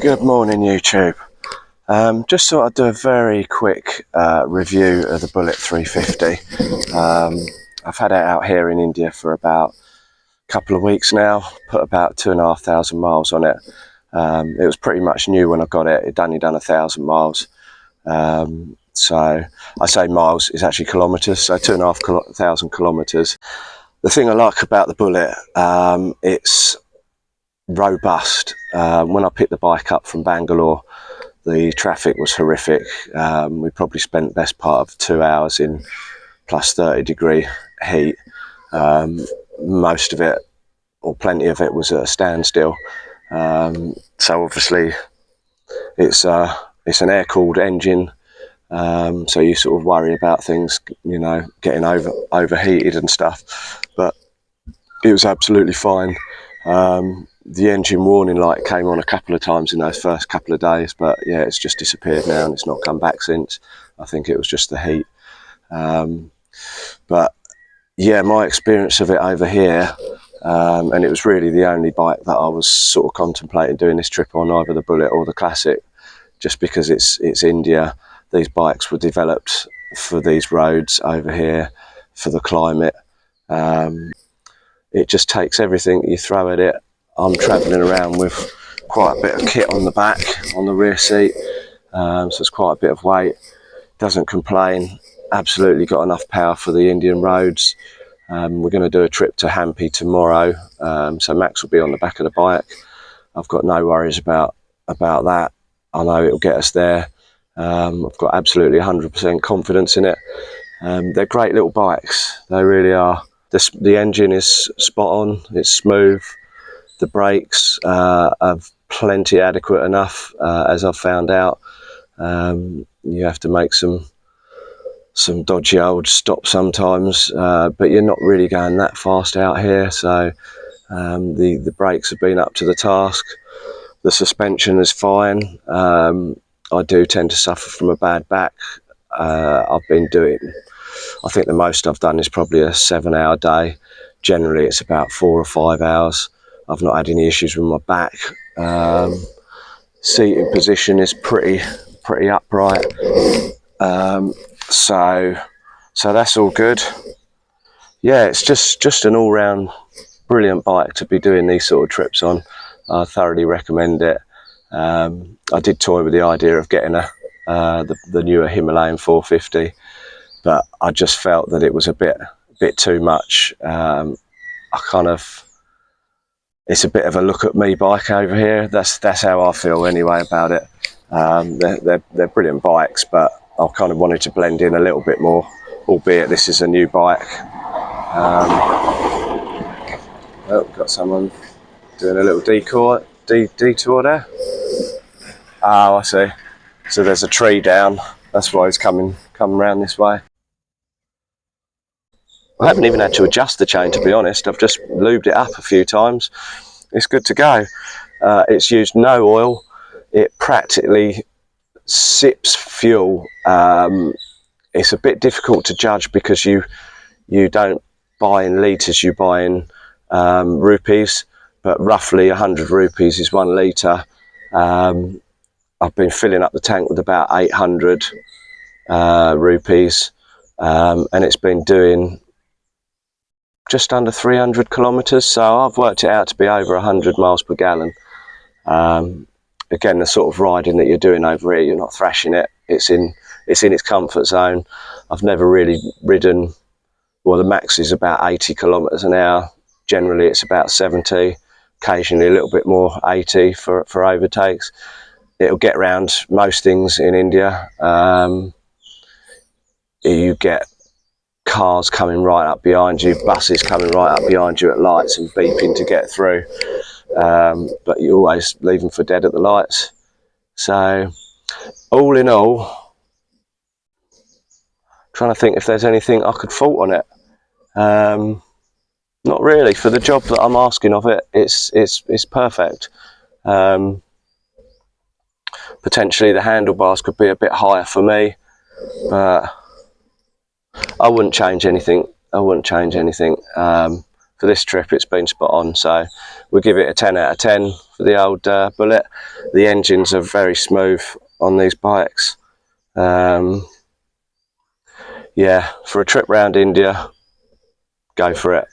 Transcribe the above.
Good morning, YouTube. Just thought I'd do a very quick review of the Bullet 350. I've had it out here in India for about a couple of weeks now, put about 2,500 miles on it. It was pretty much new when I got it. It'd only done 1,000 miles. So I say miles, it's actually kilometres, so 2,500 kilometres. The thing I like about the Bullet, it's robust. When I picked the bike up from Bangalore, the traffic was horrific. We probably spent the best part of 2 hours in plus 30-degree heat. Most of it, or plenty of it, was at a standstill. So obviously it's an air-cooled engine, so you sort of worry about things, you know, getting overheated and stuff, but it was absolutely fine. The engine warning light came on a couple of times in those first couple of days, but yeah, it's just disappeared now and it's not come back since. I think it was just the heat. But yeah, my experience of it over here, and it was really the only bike that I was sort of contemplating doing this trip on, either the Bullet or the Classic, just because it's India. These bikes were developed for these roads over here, for the climate. It just takes everything you throw at it. I'm travelling around with quite a bit of kit on the back, on the rear seat, so it's quite a bit of weight. Doesn't complain, absolutely got enough power for the Indian roads. We're going to do a trip to Hampi tomorrow, so Max will be on the back of the bike. I've got no worries about that. I know it'll get us there. I've got absolutely 100% confidence in it. They're great little bikes, they really are. The engine is spot on, it's smooth. The brakes are plenty adequate enough, as I've found out. You have to make some dodgy old stops sometimes, but you're not really going that fast out here, so the brakes have been up to the task. The suspension is fine. I do tend to suffer from a bad back. I've been doing, I think the most I've done is probably a 7-hour day. Generally it's about 4 or 5 hours. I've not had any issues with my back. Seating position is pretty upright. So that's all good. Yeah, it's just an all-round brilliant bike to be doing these sort of trips on. I thoroughly recommend it. I did toy with the idea of getting the newer Himalayan 450, but I just felt that it was a bit too much. It's a bit of a look at me bike over here. That's how I feel anyway about it. They're brilliant bikes, but I kind of wanted to blend in a little bit more, albeit this is a new bike. Oh, got someone doing a little detour there. Oh, I see. So there's a tree down. That's why he's come around this way. I haven't even had to adjust the chain, to be honest. I've just lubed it up a few times. It's good to go. It's used no oil. It practically sips fuel. It's a bit difficult to judge because you don't buy in litres, you buy in rupees, but roughly 100 rupees is 1 litre. I've been filling up the tank with about 800 rupees, and it's been doing just under 300 kilometres, so I've worked it out to be over 100 miles per gallon. Again, the sort of riding that you're doing over here, you're not thrashing it. It's in its comfort zone. I've never really ridden, well, the max is about 80 kilometres an hour. Generally it's about 70, occasionally a little bit more, 80 for overtakes. It'll get around most things in India. You get cars coming right up behind you, buses coming right up behind you at lights and beeping to get through, but you always leave them for dead at the lights. So all in all, trying to think if there's anything I could fault on it. Not really. For the job that I'm asking of it, it's perfect. Potentially the handlebars could be a bit higher for me, but I wouldn't change anything. For for this trip it's been spot on. So we'll give it a 10 out of 10 for the old Bullet. The engines are very smooth on these bikes. Yeah, for a trip round India, go for it.